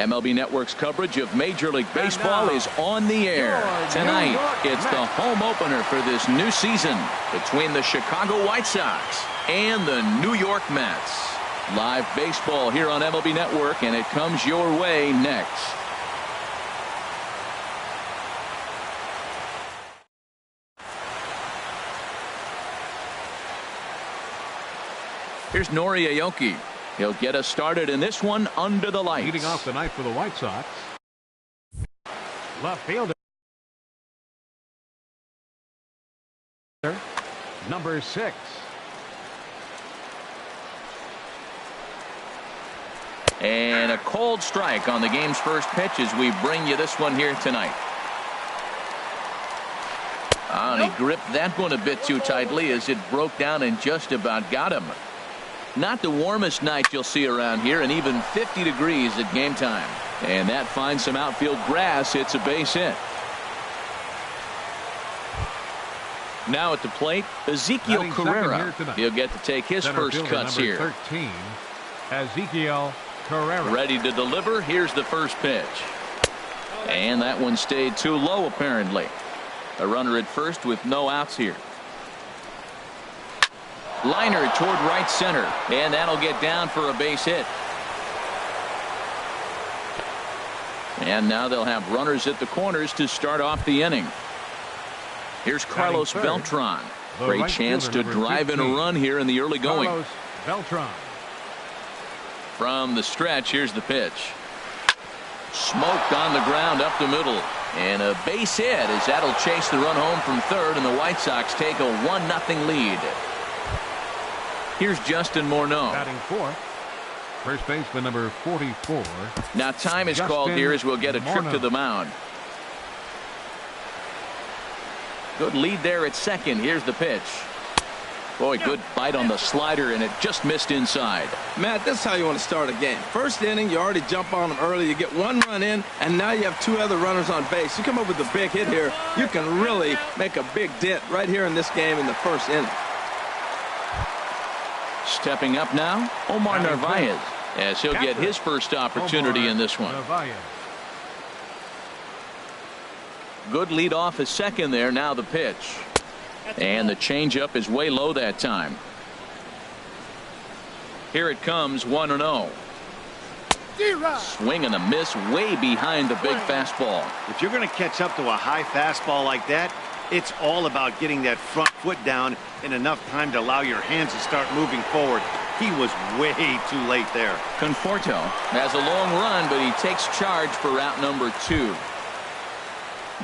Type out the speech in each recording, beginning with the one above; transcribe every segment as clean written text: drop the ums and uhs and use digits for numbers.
MLB Network's coverage of Major League Baseball is on the air. Tonight, it's the home opener for this new season between the Chicago White Sox and the New York Mets. Live baseball here on MLB Network, and it comes your way next. Here's Nori Aoki. He'll get us started in this one under the lights. Leading off the night for the White Sox, left fielder, number 6. And a cold strike on the game's first pitch as we bring you this one here tonight. And he gripped that one a bit too tightly as it broke down and just about got him. Not the warmest night you'll see around here, and even 50 degrees at game time. And that finds some outfield grass. It's a base hit. Now at the plate, Ezekiel Carrera. He'll get to take his first cuts here. 13, Ezekiel Carrera. Ready to deliver. Here's the first pitch. And that one stayed too low, apparently. A runner at first with no outs here. Liner toward right center, and that'll get down for a base hit. And now they'll have runners at the corners to start off the inning. Here's Carlos Beltran. Great chance to drive in a run here in the early going. Carlos Beltran. From the stretch, here's the pitch. Smoked on the ground up the middle. And a base hit as that'll chase the run home from third, and the White Sox take a 1-0 lead. Here's Justin Morneau. Batting fourth, first baseman number 44. Now time is called here as we'll get a trip to the mound. Good lead there at second. Here's the pitch. Boy, good bite on the slider, and it just missed inside. Matt, this is how you want to start a game. First inning, you already jump on them early. You get one run in, and now you have two other runners on base. You come up with a big hit here, you can really make a big dent right here in this game in the first inning. Stepping up now, Omar Narvaez, as he'll get his first opportunity in this one. Good lead off a second there. Now the pitch. And the changeup is way low that time. Here it comes, 1-0. Swing and a miss way behind the big fastball. If you're going to catch up to a high fastball like that, it's all about getting that front foot down in enough time to allow your hands to start moving forward. He was way too late there. Conforto has a long run, but he takes charge for route number 2.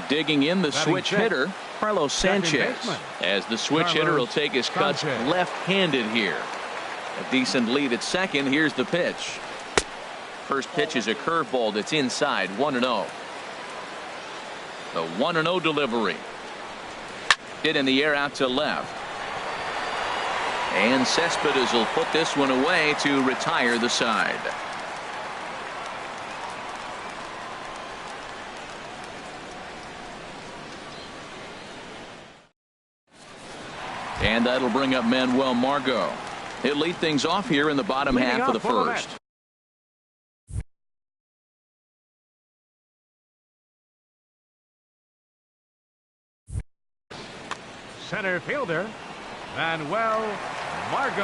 Digging in the switch hitter, Carlos Sanchez, as the switch hitter will take his cuts left-handed here. A decent lead at second. Here's the pitch. First pitch is a curveball that's inside, 1-0. The 1-0 delivery. Hit in the air out to left. And Cespedes will put this one away to retire the side. And that'll bring up Manuel Margot. He'll lead things off here in the bottom half of the first. Center fielder, Manuel Margot.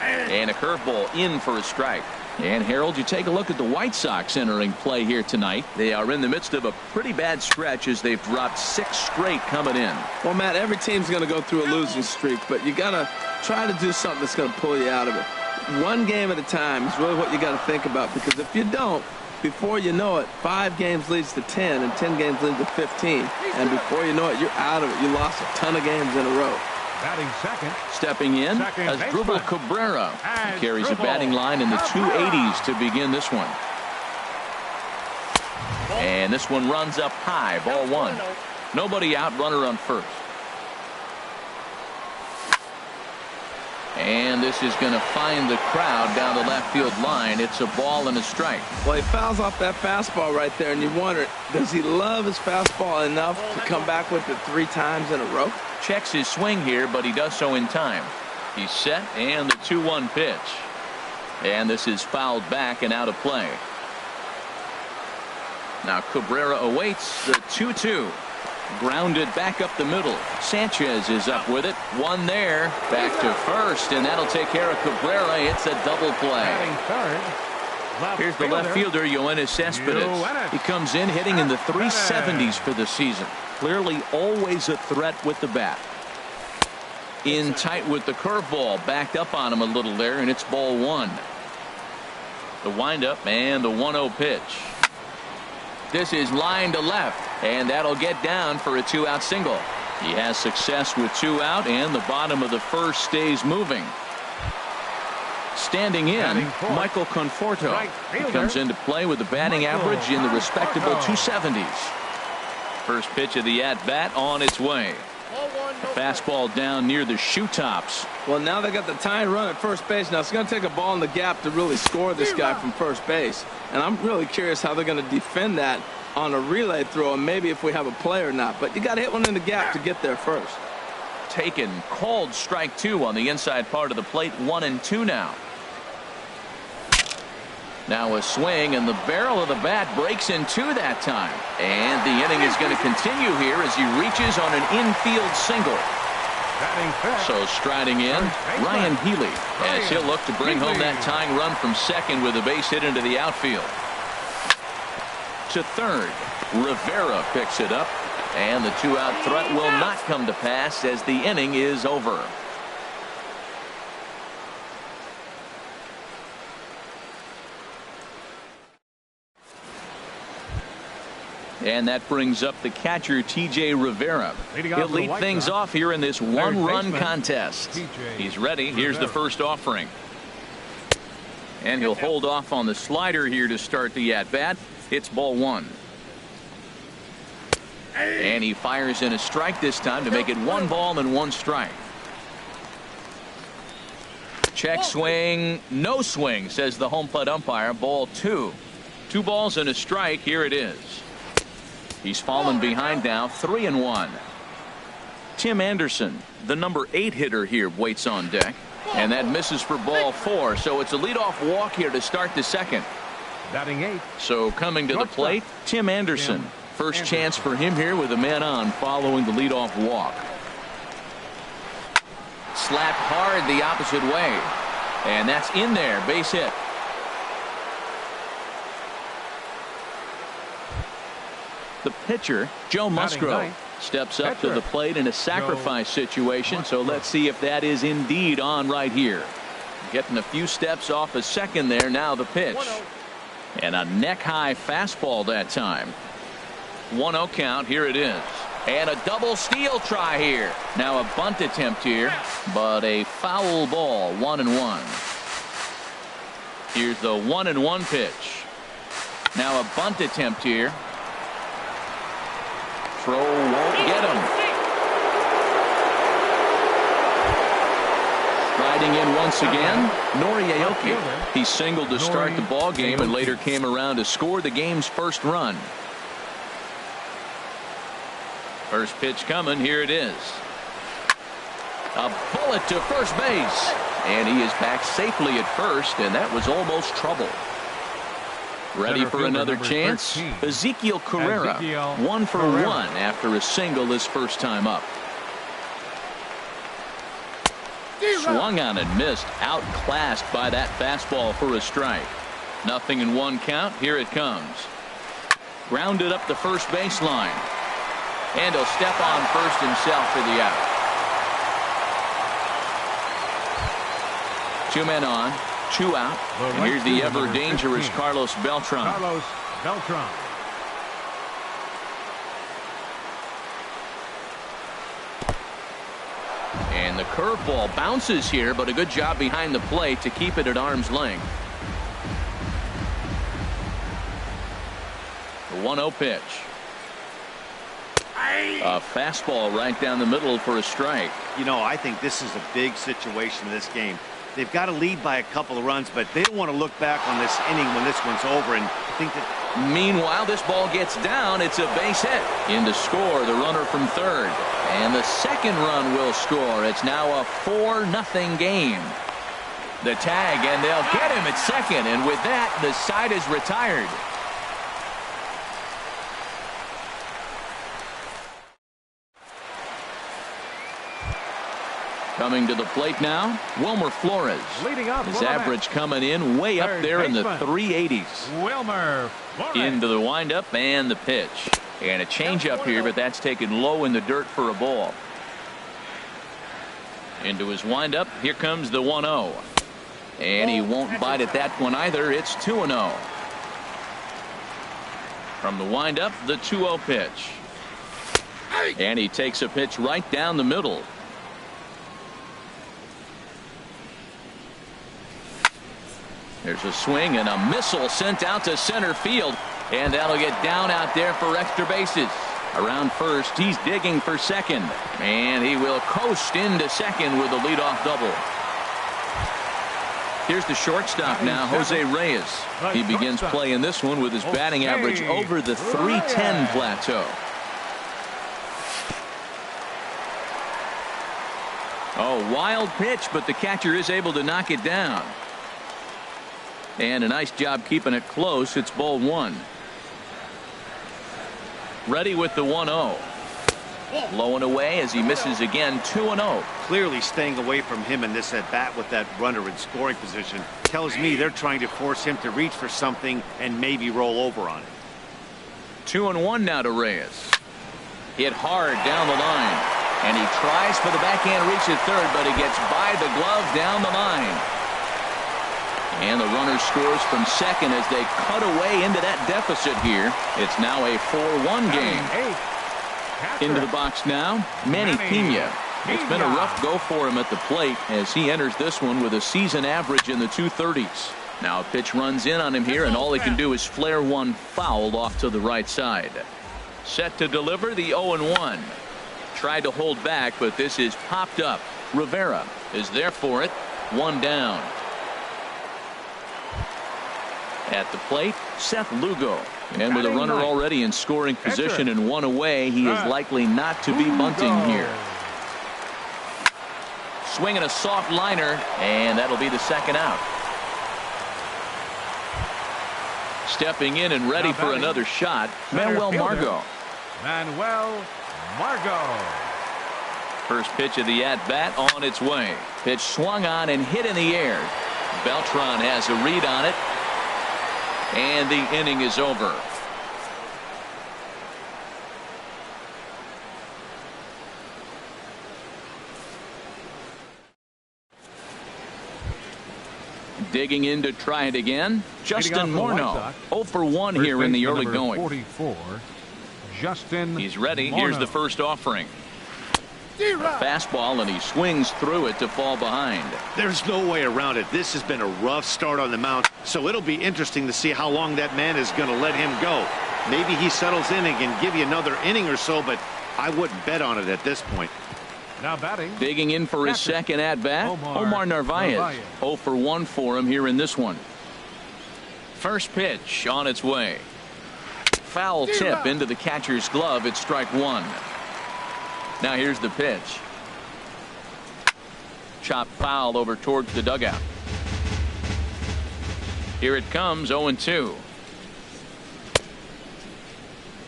And a curveball in for a strike. And Harold, you take a look at the White Sox entering play here tonight. They are in the midst of a pretty bad stretch as they've dropped 6 straight coming in. Well, Matt, every team's going to go through a losing streak, but you got to try to do something that's going to pull you out of it. One game at a time is really what you got to think about, because if you don't, before you know it, 5 games leads to 10, and 10 games leads to 15. And before you know it, you're out of it. You lost a ton of games in a row. Batting second. Stepping in, Asdrubal Cabrera. He carries a batting line in the 280s to begin this one. And this one runs up high, ball 1. Nobody out, runner on first. And this is going to find the crowd down the left field line. It's a ball and a strike. Well, he fouls off that fastball right there, and you wonder, does he love his fastball enough to come back with it 3 times in a row? Checks his swing here, but he does so in time. He's set, and the 2-1 pitch. And this is fouled back and out of play. Now Cabrera awaits the 2-2. Grounded back up the middle. Sanchez is up with it. One there. Back to first, and that'll take care of Cabrera. It's a double play. Here's the left fielder, Yoenis Cespedes. He comes in hitting in the 370s for the season. Clearly always a threat with the bat. In tight with the curveball. Backed up on him a little there, and it's ball one. The windup and the 1-0 pitch. This is line to left, and that'll get down for a 2-out single. He has success with 2 out, and the bottom of the first stays moving. Standing in, Michael Conforto. He comes into play with a batting average in the respectable 270s. First pitch of the at-bat on its way. A fastball down near the shoe tops. Well, now they got the tying run at first base. Now it's going to take a ball in the gap to really score this guy from first base. And I'm really curious how they're going to defend that on a relay throw, and maybe if we have a play or not. But you got to hit one in the gap to get there first. Taken, called strike 2 on the inside part of the plate. 1-2 now. Now a swing, and the barrel of the bat breaks in 2 that time. And the inning is going to continue here as he reaches on an infield single. So striding in, Ryan Healy, as he'll look to bring home that tying run from second with a base hit into the outfield. To third, Rivera picks it up, and the 2-out threat will not come to pass as the inning is over. And that brings up the catcher, T.J. Rivera. He'll lead things off here in this one-run contest. He's ready. Here's the first offering. And he'll hold off on the slider here to start the at-bat. It's ball 1. And he fires in a strike this time to make it 1 ball and 1 strike. Check swing, no swing, says the home plate umpire. Ball 2. 2 balls and a strike. Here it is. He's fallen behind now, 3-1. Tim Anderson, the number 8 hitter here, waits on deck. And that misses for ball 4. So it's a leadoff walk here to start the second. Batting 8. So coming to the plate, Tim Anderson. First chance for him here with a man on following the leadoff walk. Slapped hard the opposite way. And that's in there, base hit. The pitcher, Joe Musgrove, steps up to the plate in a sacrifice situation. So let's see if that is indeed on right here. Getting a few steps off a second there. Now the pitch. And a neck-high fastball that time. 1-0 count. Here it is. And a double steal try here. Now a bunt attempt here, but a foul ball. 1-1. Here's the 1-1 pitch. Now a bunt attempt here. Throw won't get him. Riding in once again, Nori Aoki. He singled to start the ball game and later came around to score the game's first run. First pitch coming. Here it is. A bullet to first base. And he is back safely at first, and that was almost trouble. Ready for another chance? Ezekiel Carrera, 1 for 1 after a single his first time up. Swung on and missed, outclassed by that fastball for a strike. 0-1 count. Here it comes. Grounded up the first baseline. And he'll step on first himself for the out. 2 men on. 2 out. And here's the ever dangerous Carlos Beltran. And the curveball bounces here, but a good job behind the plate to keep it at arm's length. The 1-0 pitch. A fastball right down the middle for a strike. You know, I think this is a big situation in this game. They've got to lead by a couple of runs, but they don't want to look back on this inning when this one's over and think that. Meanwhile, this ball gets down. It's a base hit. In to score, the runner from third. And the second run will score. It's now a 4-0 game. The tag, and they'll get him at second. And with that, the side is retired. Coming to the plate now, Wilmer Flores. Leading up, his average coming in way up there in the 380s. Wilmer Flores. Into the windup and the pitch. And a changeup here, but that's taken low in the dirt for a ball. Into his windup, here comes the 1-0. And he won't bite at that one either. It's 2-0. From the windup, the 2-0 pitch. And he takes a pitch right down the middle. There's a swing and a missile sent out to center field. And that'll get down out there for extra bases. Around first, he's digging for second. And he will coast into second with a leadoff double. Here's the shortstop now, Jose Reyes. He begins playing this one with his batting average over the 310 plateau. Oh, wild pitch, but the catcher is able to knock it down. And a nice job keeping it close. It's ball one. Ready with the 1-0. Low and away as he misses again. 2-0. Clearly staying away from him in this at bat with that runner in scoring position tells me they're trying to force him to reach for something and maybe roll over on it. 2-1 now to Reyes. Hit hard down the line. And he tries for the backhand reach at third, but he gets by the glove down the line. And the runner scores from second as they cut away into that deficit here. It's now a 4-1 game. Into the box now, Manny Pena. It's been a rough go for him at the plate as he enters this one with a season average in the 230s. Now a pitch runs in on him here, and all he can do is flare one foul off to the right side. Set to deliver the 0-1. Tried to hold back, but this is popped up. Rivera is there for it. One down. At the plate, Seth Lugo. And with a runner already in scoring position and one away, he is likely not to be bunting here. Swinging a soft liner, and that'll be the second out. Stepping in and ready for another shot, Manuel Margot. Manuel Margot. First pitch of the at-bat on its way. Pitch swung on and hit in the air. Beltran has a read on it. And the inning is over. Digging in to try it again. Justin Morneau. 0 for 1 here in the early going. 44, Justin He's ready. Morneau. Here's the first offering. A fastball, and he swings through it to fall behind. There's no way around it. This has been a rough start on the mound, so it'll be interesting to see how long that man is going to let him go. Maybe he settles in and can give you another inning or so, but I wouldn't bet on it at this point. Now batting. Digging in for his second at-bat, Omar Narvaez. 0 for 1 for him here in this one. First pitch on its way. Foul tip into the catcher's glove. It's strike one. Now here's the pitch. Chop foul over towards the dugout. Here it comes, 0-2.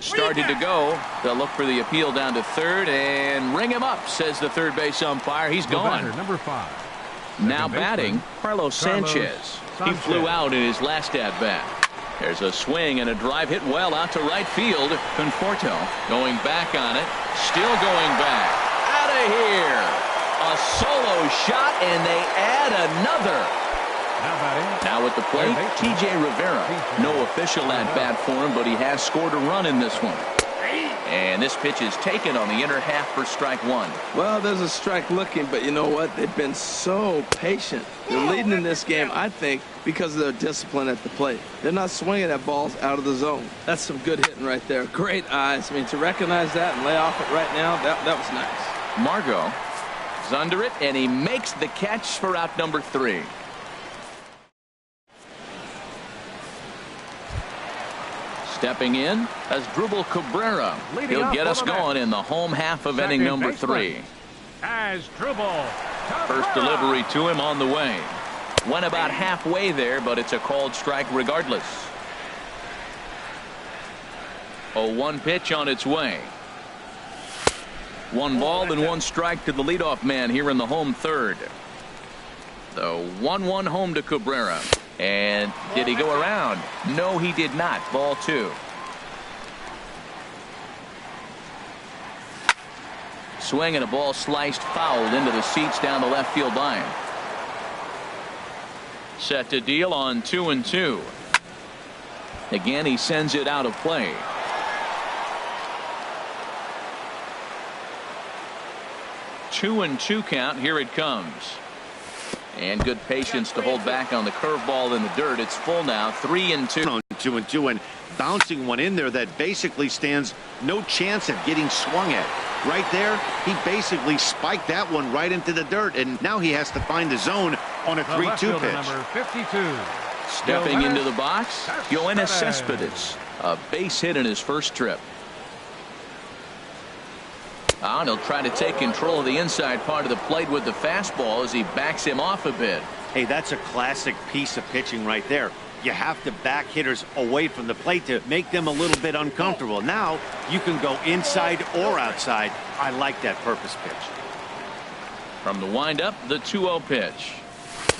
Started to go. They'll look for the appeal down to third and ring him up, says the third base umpire. He's gone. Batter, number 5. Now batting, Carlos Sanchez. He flew out in his last at-bat. There's a swing and a drive hit well out to right field. Conforto going back on it. Still going back. Out of here. A solo shot, and they add another. Now batting. Now at the plate, TJ Rivera. No official at-bat for him, but he has scored a run in this one. And this pitch is taken on the inner half for strike one. Well, there's a strike looking, but you know what? They've been so patient. They're leading in this game, I think, because of their discipline at the plate. They're not swinging at balls out of the zone. That's some good hitting right there. Great eyes. I mean, to recognize that and lay off it right now, that was nice. Margot is under it, and he makes the catch for out number 3. Stepping in as Asdrubal Cabrera. He'll get us going in the home half of inning number 3. Asdrubal Cabrera. First delivery to him on the way. Went about halfway there, but it's a called strike regardless. 0-1 pitch on its way. 1 ball and 1 strike to the leadoff man here in the home third. The 1-1 home to Cabrera. And did he go around? No, he did not. Ball 2. Swing and a ball sliced fouled into the seats down the left field line. Set to deal on 2-2. Again, he sends it out of play. 2-2 count. Here it comes. And good patience to hold back on the curveball in the dirt. It's full now. 3-2. 2-2, and bouncing one in there that basically stands no chance of getting swung at. Right there, he basically spiked that one right into the dirt, and now he has to find the zone on a 3-2 pitch. Number 52. Stepping into the box, Yoenis Cespedes. A base hit in his first trip. And he'll try to take control of the inside part of the plate with the fastball as he backs him off a bit. Hey, that's a classic piece of pitching right there. You have to back hitters away from the plate to make them a little bit uncomfortable. Now you can go inside or outside. I like that purpose pitch. From the windup, the 2-0 pitch.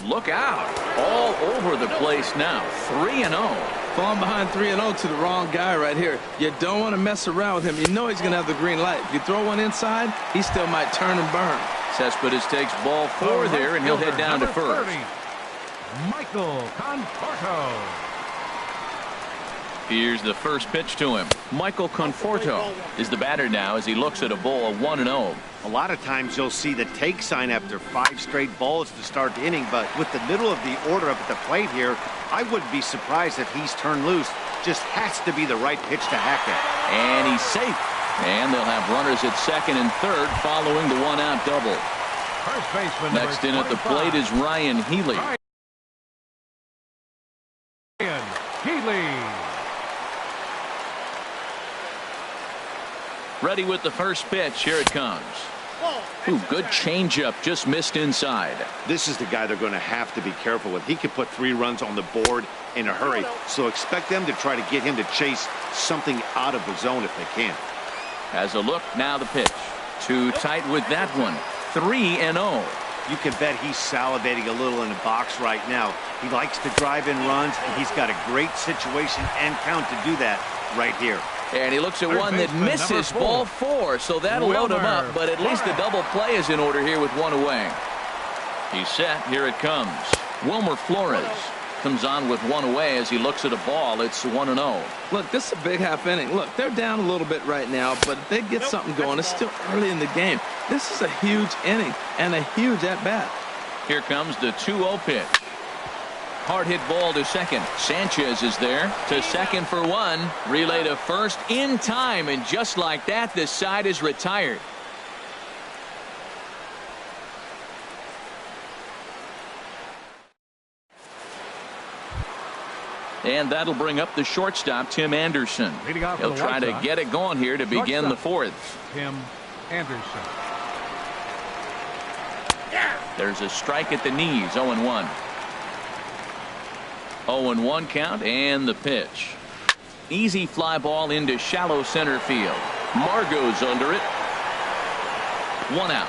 Look out. All over the place now. 3-0. Falling behind 3-0 to the wrong guy right here. You don't want to mess around with him. You know he's going to have the green light. If you throw one inside, he still might turn and burn. Cespedes takes ball 4 there, and he'll head down to first. 30, Michael Conforto. Here's the first pitch to him. Michael Conforto is the batter now as he looks at a ball of 1-0. A lot of times you'll see the take sign after 5 straight balls to start the inning, but with the middle of the order up at the plate here, I wouldn't be surprised if he's turned loose. Just has to be the right pitch to hack at. And he's safe. And they'll have runners at second and third following the 1-out double. First baseman Next in at the plate is Ryan Healy. Ryan Healy. Ready with the first pitch. Here it comes. Ooh, good changeup, just missed inside. This is the guy they're going to have to be careful with. He could put 3 runs on the board in a hurry, so expect them to try to get him to chase something out of the zone if they can. Has a look, now the pitch. Too tight with that one. 3-0. You can bet he's salivating a little in the box right now. He likes to drive in runs, and he's got a great situation and count to do that right here. And he looks at one that misses, ball 4, so that'll load him up, but at least the double play is in order here with 1 away. He's set, here it comes. Wilmer Flores comes on with 1 away as he looks at a ball. It's 1-0. Look, this is a big half inning. Look, they're down a little bit right now, but if they get something going, it's still early in the game. This is a huge inning and a huge at-bat. Here comes the 2-0 pitch. Hard hit ball to second. Sanchez is there to second for 1. Relay to first in time, and just like that, this side is retired. And that'll bring up the shortstop, Tim Anderson. He'll try to get it going here to begin the 4th. Tim Anderson. There's a strike at the knees. 0-1. 0-1 count, and the pitch. Easy fly ball into shallow center field. Margot's under it. 1 out.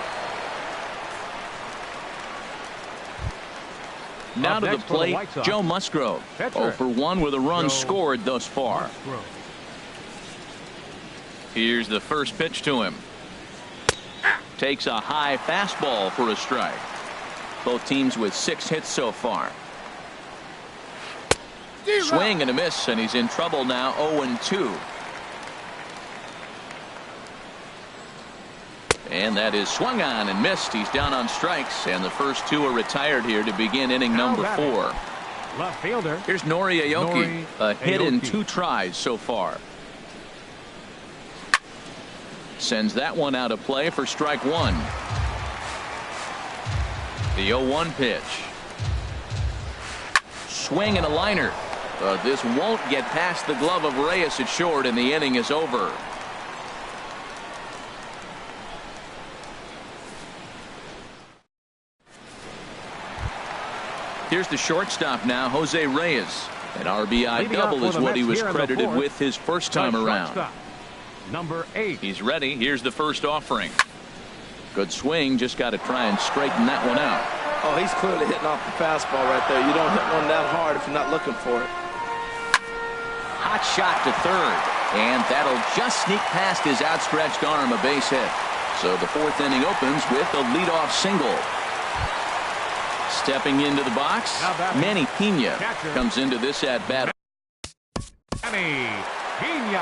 Now to the plate, Joe Musgrove. 0 for 1 with a run scored thus far. Here's the first pitch to him. Takes a high fastball for a strike. Both teams with 6 hits so far. Swing and a miss, and he's in trouble now. 0-2. And that is swung on and missed. He's down on strikes, and the first 2 are retired here to begin inning number 4. Left fielder. Here's Nori Aoki. A hit in 2 tries so far. Sends that one out of play for strike 1. The 0-1 pitch. Swing and a liner. This won't get past the glove of Reyes at short, and the inning is over. Here's the shortstop now, Jose Reyes. An RBI double is what he was credited with his first time around. Number 8. He's ready. Here's the first offering. Good swing. Just got to try and straighten that one out. Oh, he's clearly hitting off the fastball right there. You don't hit one that hard if you're not looking for it. Hot shot to third. And that'll just sneak past his outstretched arm, a base hit. So the fourth inning opens with a leadoff single. Stepping into the box, Manny Pena comes into this at-bat. Manny Pena.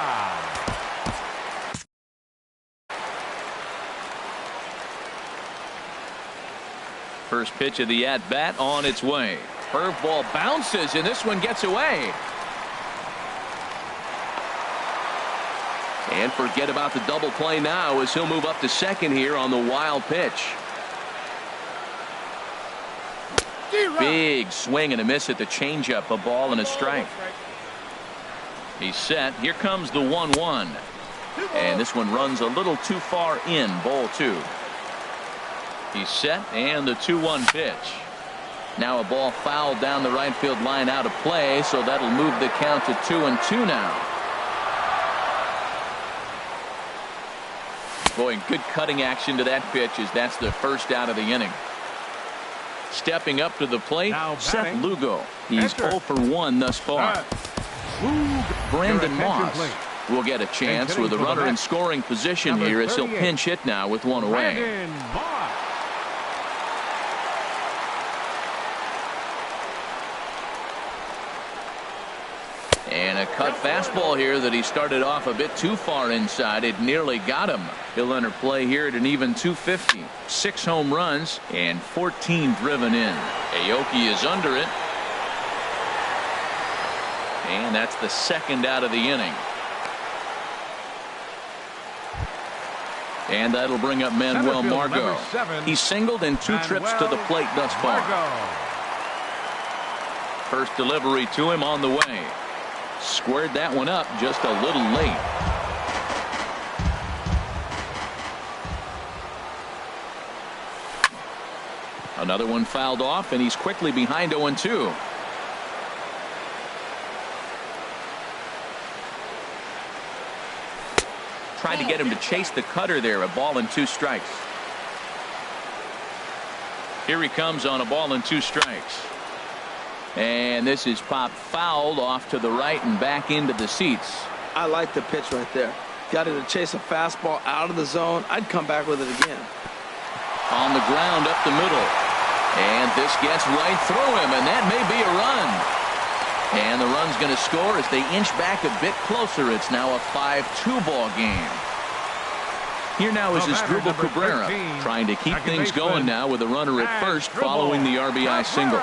First pitch of the at-bat on its way. Curveball bounces, and this one gets away. And forget about the double play now as he'll move up to second here on the wild pitch. Big swing and a miss at the changeup, a ball and a strike. He's set. Here comes the 1-1. And this one runs a little too far in, ball 2. He's set, and the 2-1 pitch. Now a ball fouled down the right field line out of play, so that'll move the count to 2-2 now. Boy, good cutting action to that pitch as that's the first out of the inning. Stepping up to the plate, Seth Lugo. He's 0 for 1 thus far. Brandon Moss will get a chance with a runner in scoring position here as he'll pinch hit now with one away. And a cut fastball here that he started off a bit too far inside. It nearly got him. He'll enter play here at an even 250. 6 home runs and 14 driven in. Aoki is under it. And that's the second out of the inning. And that'll bring up Manuel Margot. He singled in 2 trips to the plate thus far. First delivery to him on the way. Squared that one up just a little late. Another one fouled off, and he's quickly behind 0-2. Tried to get him to chase the cutter there. A ball and 2 strikes. Here he comes on a ball and 2 strikes. And this is popped fouled off to the right and back into the seats. I like the pitch right there. Got him to chase a fastball out of the zone. I'd come back with it again. On the ground up the middle. And this gets right through him, and that may be a run. And the run's going to score as they inch back a bit closer. It's now a 5-2 ball game. Here now is Asdrubal Cabrera trying to keep things going now with a runner at first following the RBI single.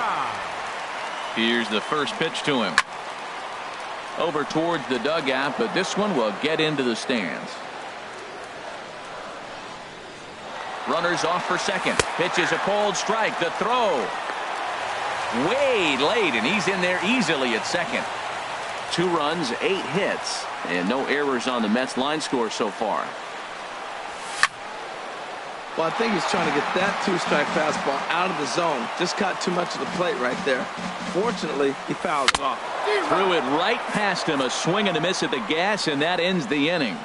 Here's the first pitch to him. Over towards the dugout, but this one will get into the stands. Runners off for second. Pitch is a cold strike. The throw. Way late, and he's in there easily at second. 2 runs, 8 hits, and no errors on the Mets line score so far. Well, I think he's trying to get that 2-strike fastball out of the zone. Just caught too much of the plate right there. Fortunately, he fouled it off. Threw it right past him. A swing and a miss at the gas, and that ends the inning.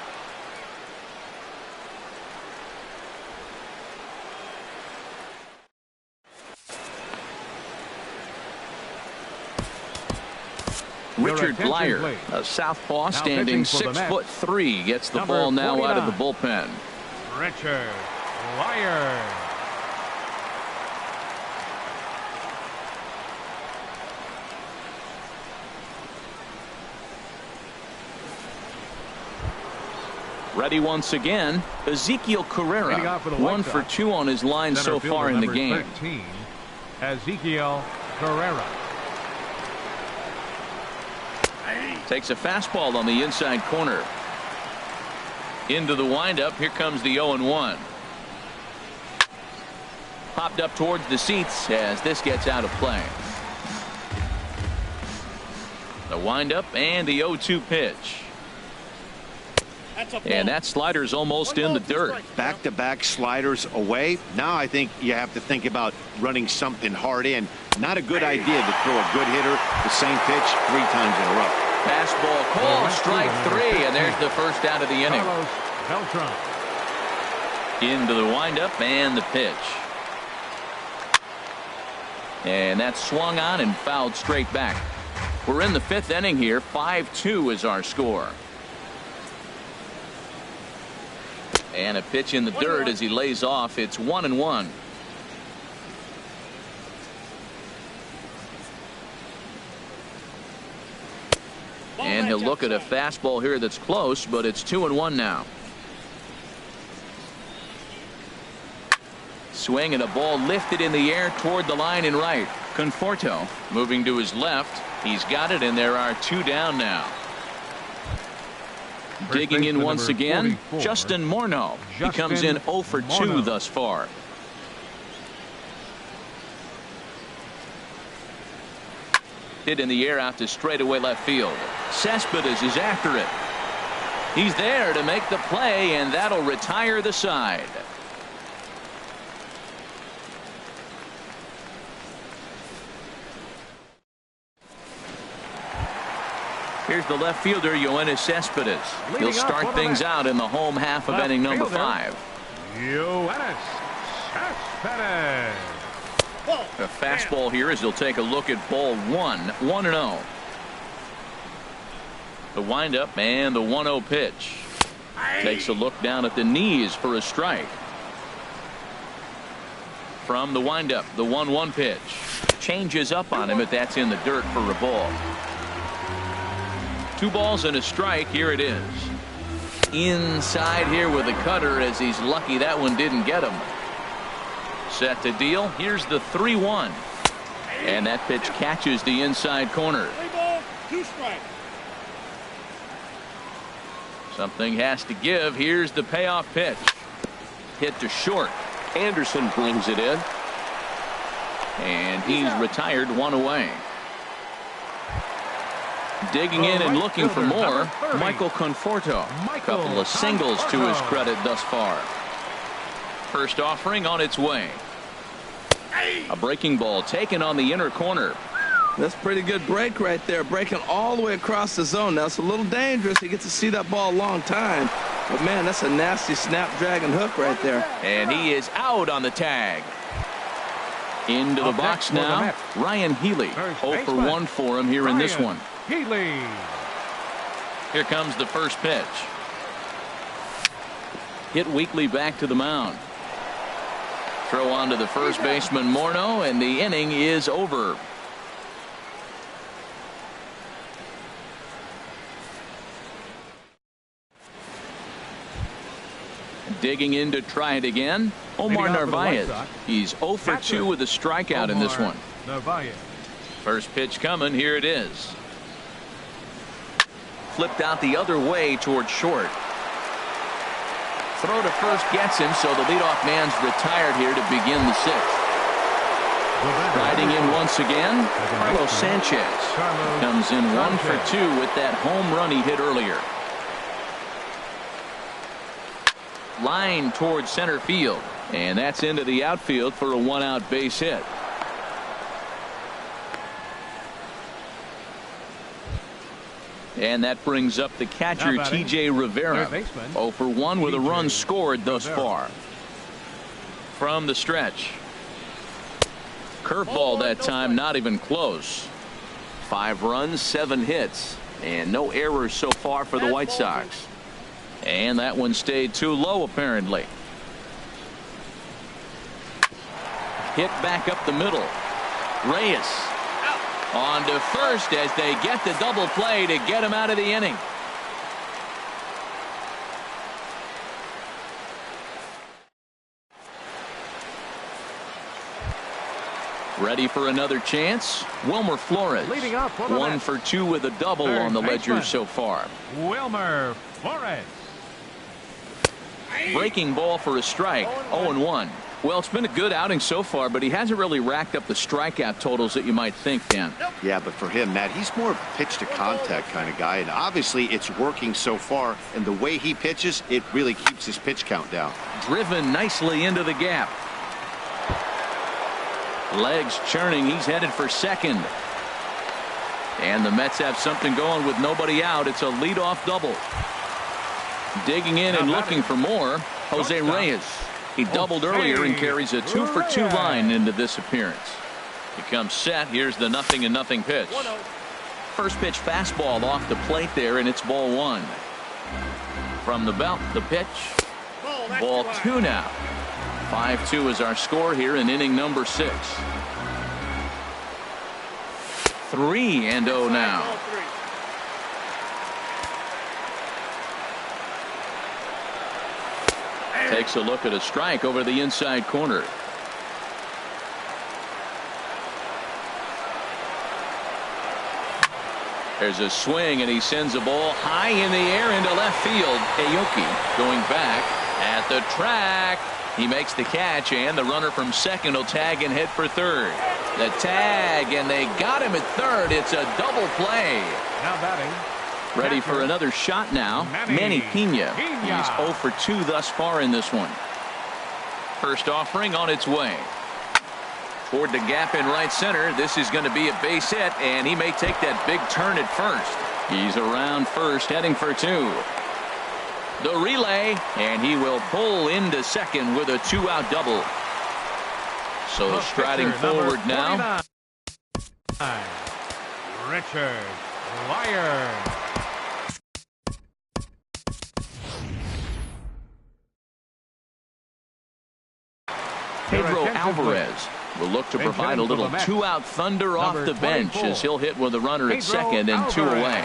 Richard Bleier, a southpaw standing 6'3", gets the ball now out of the bullpen. Richard Bleier. Ready once again, Ezekiel Carrera, 1 for 2 on his line so far in the game. 13, Ezekiel Carrera. Takes a fastball on the inside corner. Into the windup. Here comes the 0-1. Popped up towards the seats as this gets out of play. The windup and the 0-2 pitch. And that slider's almost in the dirt. Back-to-back sliders away. Now I think you have to think about running something hard in. Not a good idea to throw a good hitter the same pitch 3 times in a row. Fastball called, strike 3, and there's the first out of the inning. Into the windup and the pitch. And that's swung on and fouled straight back. We're in the 5th inning here. 5-2 is our score. And a pitch in the dirt as he lays off. It's 1-1. And he'll look at a fastball here that's close, but it's 2-1 now. Swing and a ball lifted in the air toward the line and right. Conforto moving to his left. He's got it, and there are 2 down now. Digging in once again, Justin Morneau. He comes in 0 for 2 thus far. Hit in the air out to straightaway left field. Cespedes is after it. He's there to make the play, and that'll retire the side. Here's the left fielder, Yoenis Cespedes. He'll start things out in the home half of inning number 5. Yoenis Cespedes. A fastball here as he'll take a look at ball 1. 1-0. The windup and the 1-0 pitch. Takes a look down at the knees for a strike. From the windup, the 1-1 pitch. Changes up on him, but that's in the dirt for a ball. 2 balls and a strike. Here it is. Inside here with a cutter as he's lucky that one didn't get him. Set to deal. Here's the 3-1. And that pitch catches the inside corner. 3 balls, 2 strikes. Something has to give. Here's the payoff pitch. Hit to short. Anderson brings it in. And he's retired 1 away. Digging in and looking for more, Michael Conforto. A couple of singles to his credit thus far. First offering on its way. A breaking ball taken on the inner corner. That's a pretty good break right there. Breaking all the way across the zone. Now it's a little dangerous. He gets to see that ball a long time. But man, that's a nasty snapdragon hook right there. And he is out on the tag. Into the box now, Ryan Healy. 0 for 1 for him here in this one. Healy. Here comes the first pitch. Hit weakly back to the mound. Throw on to the first baseman Morneau, and the inning is over. Digging in to try it again, Omar Narvaez. He's 0 for 2 with a strikeout in this one. First pitch coming. Here it is. Flipped out the other way toward short. Throw to first gets him, so the leadoff man's retired here to begin the 6th. Riding in once again, Carlos Sanchez comes in 1 for 2 with that home run he hit earlier. Line towards center field, and that's into the outfield for a 1-out base hit. And that brings up the catcher, T.J. Rivera. 0 for 1 with a run scored thus far. From the stretch. Curveball that time, not even close. 5 runs, 7 hits, and no errors so far for the White Sox. And that one stayed too low, apparently. Hit back up the middle. Reyes on to first as they get the double play to get him out of the inning. Ready for another chance? Wilmer Flores. 1 for 2 with a double on the ledger so far. Wilmer Flores. Breaking ball for a strike. 0-1. Well, it's been a good outing so far, but he hasn't really racked up the strikeout totals that you might think, Dan. Yeah, but for him, Matt, he's more of a pitch-to-contact kind of guy, and obviously it's working so far, and the way he pitches, it really keeps his pitch count down. Driven nicely into the gap. Legs churning. He's headed for second. And the Mets have something going with nobody out. It's a leadoff double. Digging in and looking for more, Jose Reyes. He doubled earlier and carries a 2-for-2 line into this appearance. He comes set. Here's the 0-0 pitch. First pitch fastball off the plate there, and it's ball 1. From the belt, the pitch. Ball 2 now. 5-2 is our score here in inning number 6. 3-0 now. Takes a look at a strike over the inside corner. There's a swing, and he sends a ball high in the air into left field. Aoki going back at the track. He makes the catch, and the runner from second will tag and head for third. The tag, and they got him at third. It's a double play. Now batting. Ready for another shot now. Manny Pena. He's 0 for 2 thus far in this one. First offering on its way. Toward the gap in right center. This is going to be a base hit, and he may take that big turn at first. He's around first, heading for 2. The relay, and he will pull into second with a 2-out double. So striding forward now. Richard Lyer. Pedro Alvarez will look to provide a little 2-out thunder off the bench as he'll hit with a runner at second and 2 away.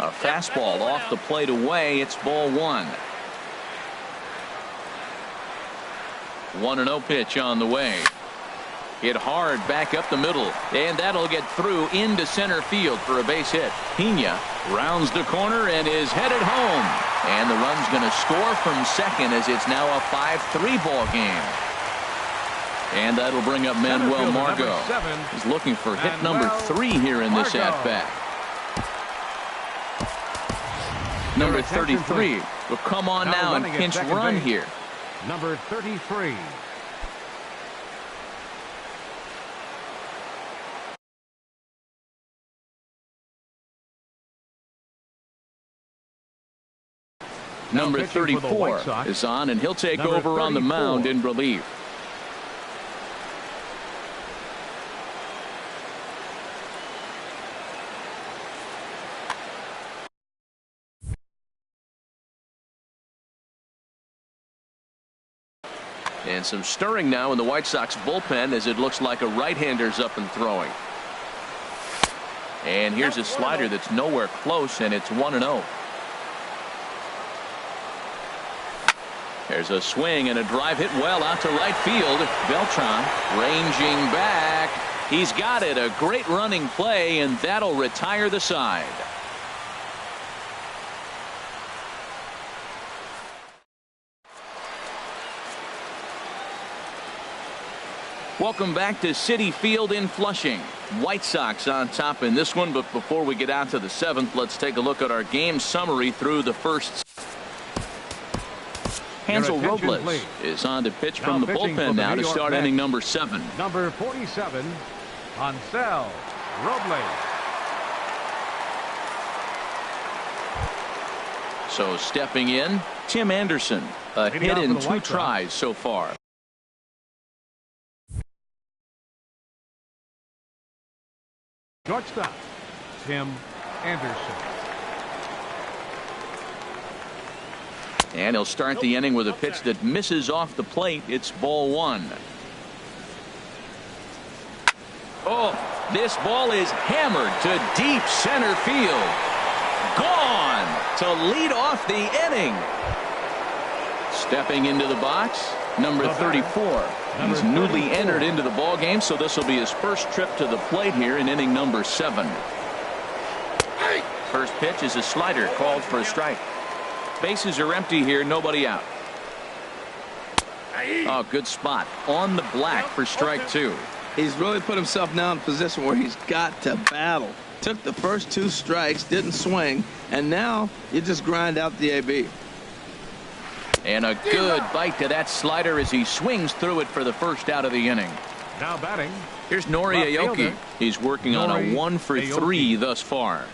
A fastball off the plate away. It's ball 1. 1-0 pitch on the way. Hit hard back up the middle, and that'll get through into center field for a base hit. Pena rounds the corner and is headed home, and the run's going to score from second as it's now a 5-3 ball game. And that'll bring up Manuel Margot. He's looking for hit number 3 here in this at bat. Number 33 will come on now and pinch run here. Number 33. Number 34 is on, and he'll take over on the mound in relief. And some stirring now in the White Sox bullpen as it looks like a right-hander's up and throwing. And here's a slider that's nowhere close, and it's 1-0. There's a swing and a drive hit well out to right field. Beltran ranging back. He's got it. A great running play, and that'll retire the side. Welcome back to Citi Field in Flushing. White Sox on top in this one, but before we get out to the 7th, let's take a look at our game summary through the first. Hansel Robles is on to pitch from the bullpen now to start inning number 7. Number 47, Hansel Robles. So stepping in, Tim Anderson, a hit in 2 tries so far. Shortstop, Tim Anderson. And he'll start the inning with a pitch that misses off the plate. It's ball 1. Oh, this ball is hammered to deep center field. Gone to lead off the inning. Stepping into the box, number 34. He's newly entered into the ball game, so this will be his first trip to the plate here in inning number 7. First pitch is a slider called for a strike. Bases are empty here, nobody out. Oh, good spot on the black for strike 2. He's really put himself now in a position where he's got to battle. Took the first 2 strikes, didn't swing, and now you just grind out the AB. And a good bite to that slider as he swings through it for the first out of the inning. Now batting. Here's Nori Aoki. He's working on a 1 for 3 thus far.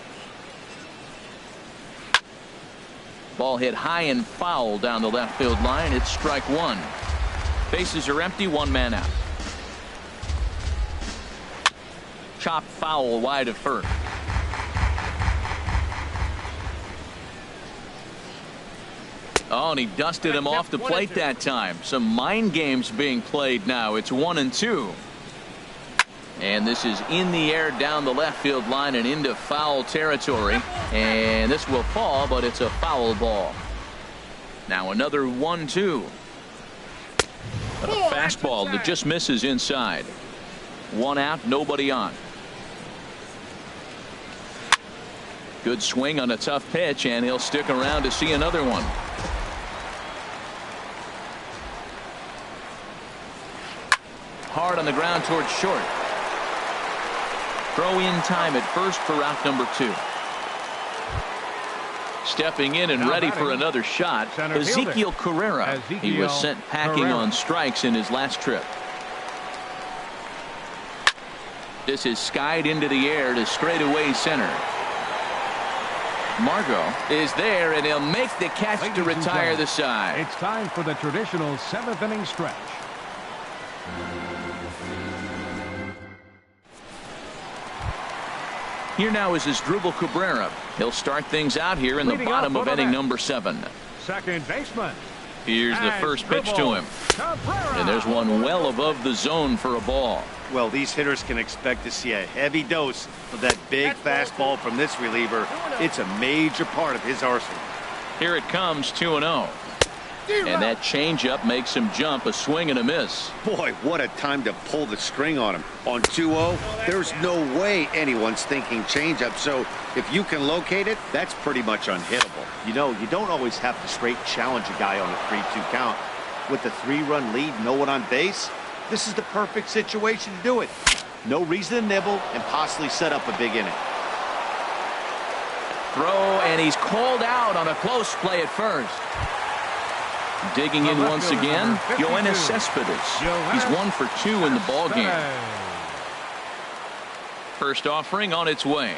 Ball hit high and foul down the left field line. It's strike 1. Bases are empty, 1 man out. Chop foul wide of first. Oh, and he dusted him off the plate that time. Some mind games being played now. It's 1-2. And this is in the air down the left field line and into foul territory. And this will fall, but it's a foul ball. Now another 1-2. A fastball that just misses inside. 1 out, nobody on. Good swing on a tough pitch, and he'll stick around to see another one. Hard on the ground towards short. Throw in time at first for out number 2. Stepping in and ready for another shot, Ezekiel Carrera. He was sent packing on strikes in his last trip. This is skied into the air to straightaway center. Margot is there, and he'll make the catch to retire the side. It's time for the traditional 7th inning stretch. Here now is Asdrubal Cabrera. He'll start things out here in the bottom of inning number 7. Second baseman. Here's the first pitch to him. And there's one well above the zone for a ball. Well, these hitters can expect to see a heavy dose of that big fastball from this reliever. It's a major part of his arsenal. Here it comes, 2-0. And that changeup makes him jump, a swing and a miss. Boy, what a time to pull the string on him. On 2-0, there's no way anyone's thinking changeup. So if you can locate it, that's pretty much unhittable. You know, you don't always have to straight challenge a guy on a 3-2 count. With the 3-run lead, no one on base, this is the perfect situation to do it. No reason to nibble and possibly set up a big inning. Throw, and he's called out on a close play at first. Digging in once again, Yoenis Cespedes. He's 1 for 2 in the ball game. First offering on its way.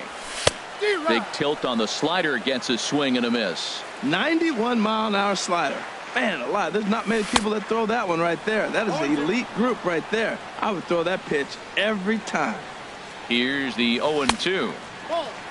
Big tilt on the slider gets a swing and a miss. 91-mile-an-hour slider. Man alive, there's not many people that throw that one right there. That is an elite group right there. I would throw that pitch every time. Here's the 0-2.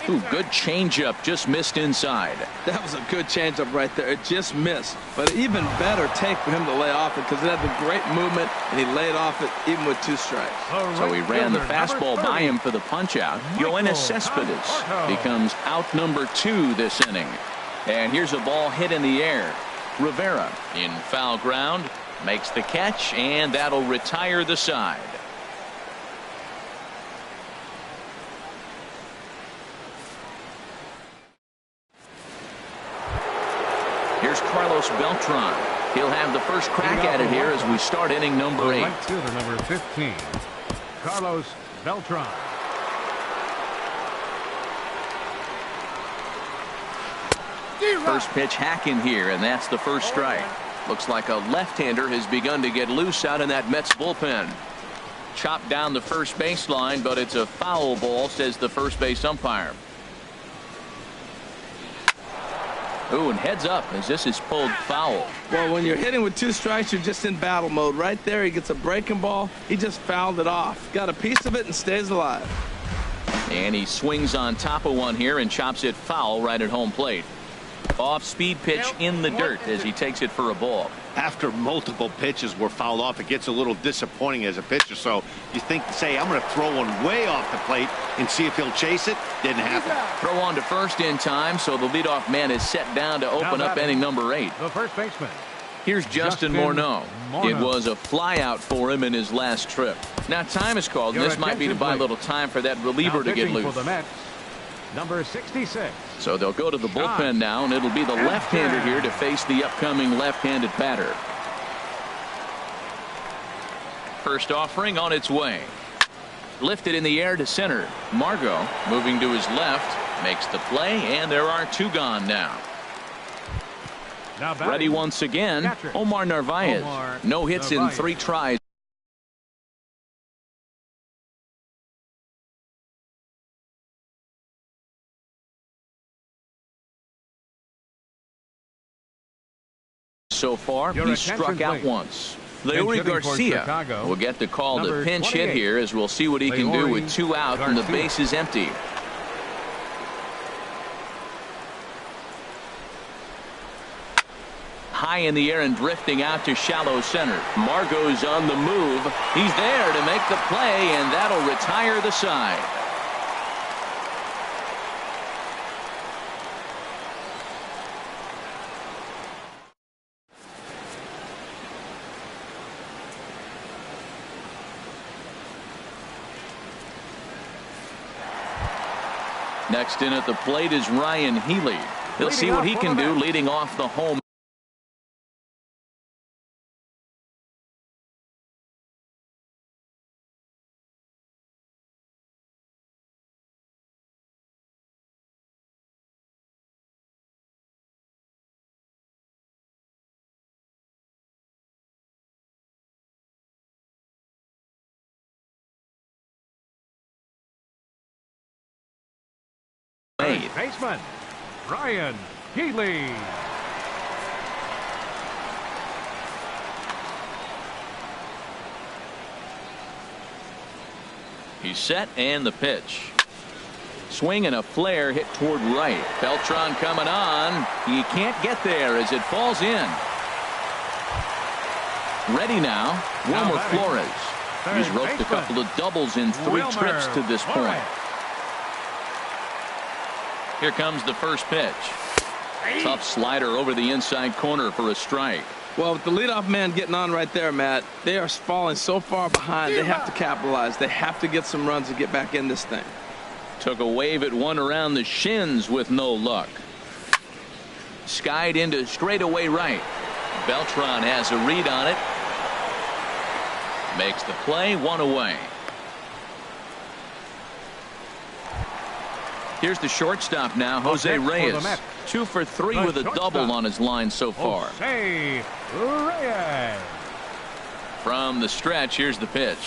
Ooh, good changeup, just missed inside. That was a good changeup right there. It just missed. But even better take for him to lay off it because it had the great movement, and he laid off it even with 2 strikes. So he ran the fastball by him for the punch-out. Yoenis Cespedes becomes out number 2 this inning. And here's a ball hit in the air. Rivera in foul ground makes the catch, and that'll retire the side. Here's Carlos Beltran. He'll have the first crack at it here as we start inning number 8. Right fielder number 15, Carlos Beltran. First pitch hacking here, and that's the first strike. Looks like a left-hander has begun to get loose out in that Mets bullpen. Chopped down the first baseline, but it's a foul ball, says the first base umpire. Ooh, and heads up as this is pulled foul. Well, when you're hitting with 2 strikes, you're just in battle mode. Right there, he gets a breaking ball. He just fouled it off. Got a piece of it and stays alive. And he swings on top of one here and chops it foul right at home plate. Off-speed pitch in the dirt as he takes it for a ball. After multiple pitches were fouled off, it gets a little disappointing as a pitcher. So you think, say, I'm going to throw one way off the plate and see if he'll chase it. Didn't happen. Throw on to first in time, so the leadoff man is set down to open up inning number 8. The first baseman, Here's Justin Morneau. It was a flyout for him in his last trip. Now time is called, and this might be to buy a little time for that reliever to get loose. For the Mets, number 66. So they'll go to the bullpen now, and it'll be the left-hander here to face the upcoming left-handed batter. First offering on its way. Lifted in the air to center. Margot moving to his left, makes the play, and there are two gone now. Ready once again, Omar Narvaez. No hits in 3 tries. So far, he's struck out once. Leury Garcia will get the call to pinch hit here, as we'll see what he can do with 2 out and the base is empty. High in the air and drifting out to shallow center. Margot's on the move. He's there to make the play, and that'll retire the side. Next in at the plate is Ryan Healy. He'll see what he can do leading off the home. Baseman Ryan Healy. He's set, and the pitch. Swing and a flare hit toward right. Beltran coming on. He can't get there as it falls in. Ready now, Wilmer Flores. He's roped a couple of doubles in 3 trips to this point. Here comes the first pitch. Tough slider over the inside corner for a strike. Well, with the leadoff man getting on right there, Matt, they are falling so far behind. They have to capitalize. They have to get some runs to get back in this thing. Took a wave at one around the shins with no luck. Skied into straightaway right. Beltran has a read on it. Makes the play, 1 away. Here's the shortstop now, Jose Reyes. 2 for 3 with a double on his line so far. Jose Reyes. From the stretch, here's the pitch.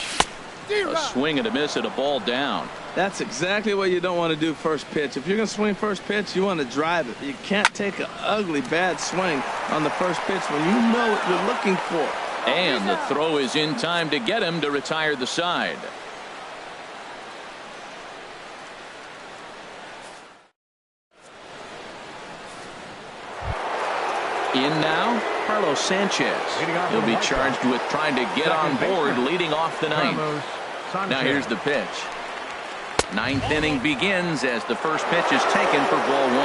A swing and a miss at a ball down. That's exactly what you don't want to do first pitch. If you're going to swing first pitch, you want to drive it. You can't take an ugly, bad swing on the first pitch when you know what you're looking for. And the throw is in time to get him to retire the side. In now, Carlos Sanchez. He'll be charged with trying to get on board leading off the ninth. Now here's the pitch. 9th inning begins as the first pitch is taken for ball 1.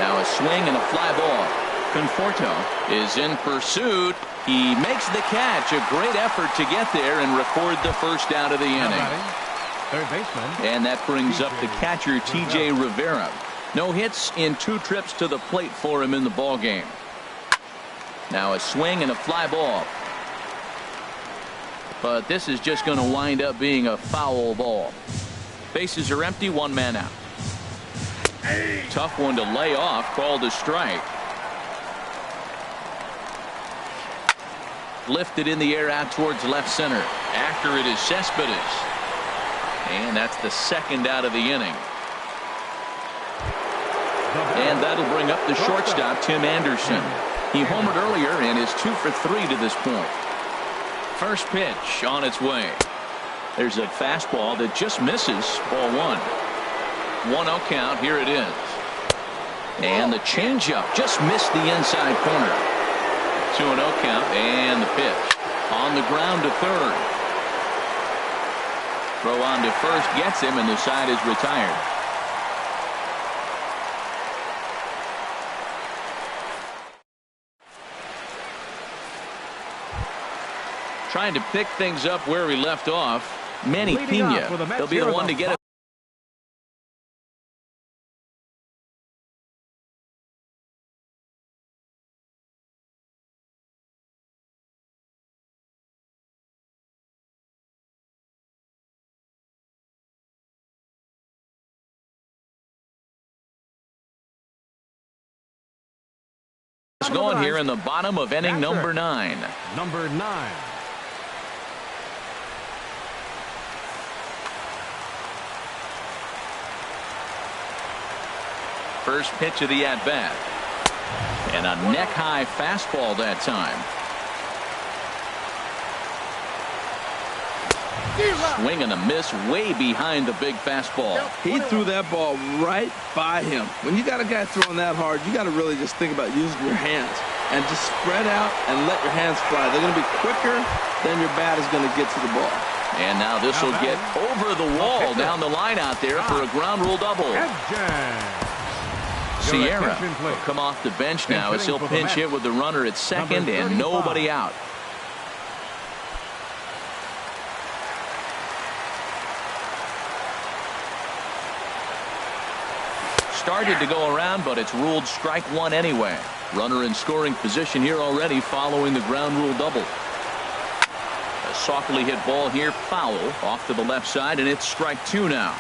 Now a swing and a fly ball. Conforto is in pursuit. He makes the catch. A great effort to get there and record the first out of the inning. And that brings up the catcher, T.J. Rivera. No hits in 2 trips to the plate for him in the ball game. Now a swing and a fly ball. But this is just going to wind up being a foul ball. Bases are empty, 1 man out. Tough one to lay off, called a strike. Lifted in the air out towards left center. After it is Cespedes. And that's the 2nd out of the inning. And that'll bring up the shortstop, Tim Anderson. He homered earlier and is 2 for 3 to this point. First pitch on its way. There's a fastball that just misses, ball 1. 1-0 count. Here it is. And the changeup just missed the inside corner. 2-0 count, and the pitch. On the ground to third. Throw on to first gets him, and the side is retired. trying to pick things up where we left off. Manny Pena. He'll be the one to get it. Going here in the bottom of inning number 9. Number 9. First pitch of the at-bat. And a neck-high fastball that time. Swing and a miss way behind the big fastball. He threw that ball right by him. When you got a guy throwing that hard, you got to really just think about using your hands and just spread out and let your hands fly. They're going to be quicker than your bat is going to get to the ball. And now this will get over the wall down the line out there for a ground rule double. Sierra will come off the bench now as he'll pinch hit with the runner at second and nobody out. Started to go around, but it's ruled strike one anyway. Runner in scoring position here already following the ground rule double. A softly hit ball here, foul off to the left side, and it's strike two now.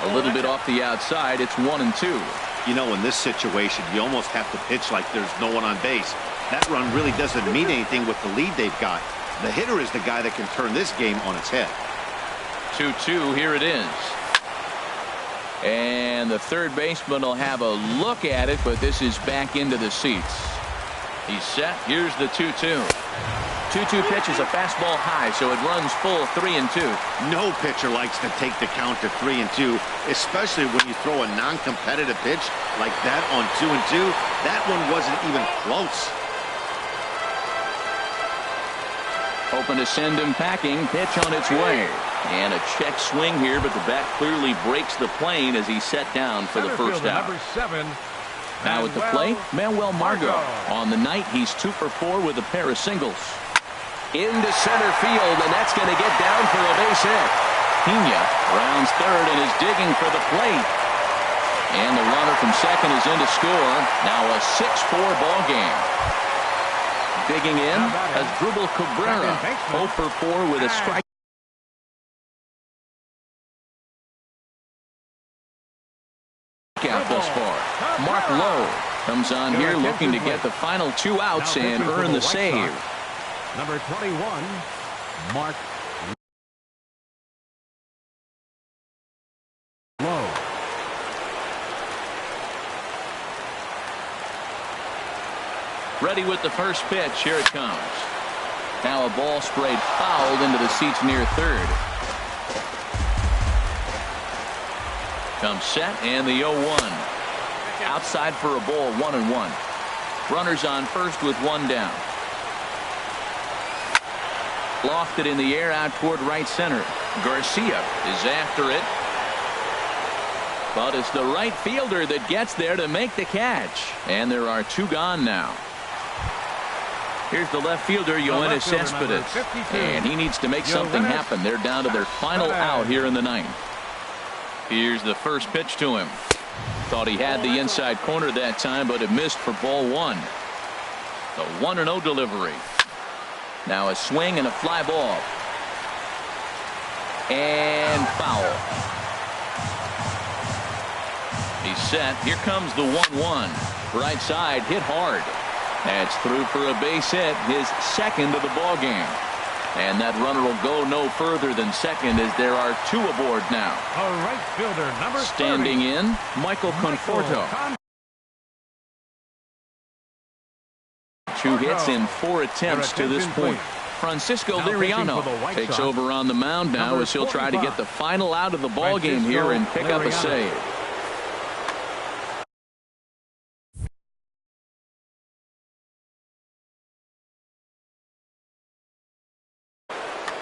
A little bit off the outside. It's 1-2. You know, in this situation, you almost have to pitch like there's no one on base. That run really doesn't mean anything with the lead they've got. The hitter is the guy that can turn this game on its head. 2-2, here it is. And the third baseman will have a look at it, but this is back into the seats. He's set. Here's the 2-2. 2-2 pitch is a fastball high, so it runs full 3-2. No pitcher likes to take the count to 3-2, especially when you throw a non-competitive pitch like that on 2-2. That one wasn't even close. Hoping to send him packing. Pitch on its way. And a check swing here, but the bat clearly breaks the plane as he's set down for the first out. Now at the plate, Manuel Margot. On the night, he's 2 for 4 with a pair of singles. Into center field, and that's going to get down for a base hit. Pena rounds third and is digging for the plate. And the runner from second is in to score. Now a 6-4 ball game. Digging in, Asdrubal Cabrera, 0 for 4 with a strike. Out thus far. Mark Lowe comes on here looking to get the final 2 outs and earn the save. Number 21, Mark Lowe. Ready with the first pitch. Here it comes. Now a ball sprayed fouled into the seats near third. Comes set and the 0-1. Outside for a ball, 1-1. Runners on first with 1 down. Lofted in the air out toward right center. Garcia is after it. But it's the right fielder that gets there to make the catch. And there are 2 gone now. Here's the left fielder, Yoenis Cespedes. And he needs to make something happen. They're down to their final out here in the 9th. Here's the first pitch to him. Thought he had the inside corner that time, but it missed for ball 1. The 1-0 delivery. Now a swing and a fly ball. And foul. He's set. Here comes the 1-1. Right side hit hard. That's through for a base hit, his second of the ball game. And that runner will go no further than second as there are 2 aboard now. A right fielder, number 30. Standing in, Michael Conforto. 2 hits in 4 attempts to this point. Francisco Liriano takes over on the mound now as he'll try to get the final out of the ball game here and pick up a save.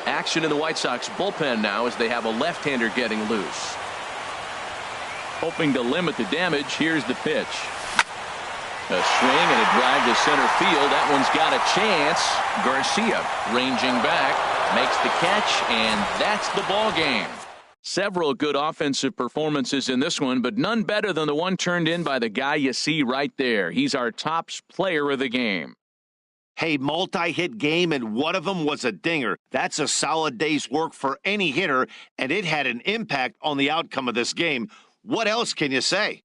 Action in the White Sox bullpen now as they have a left-hander getting loose. Hoping to limit the damage. Here's the pitch. A swing and a drive to center field. That one's got a chance. Garcia ranging back, makes the catch, and that's the ball game. Several good offensive performances in this one, but none better than the one turned in by the guy you see right there. He's our top player of the game. Hey, multi-hit game, and one of them was a dinger. That's a solid day's work for any hitter, and it had an impact on the outcome of this game. What else can you say?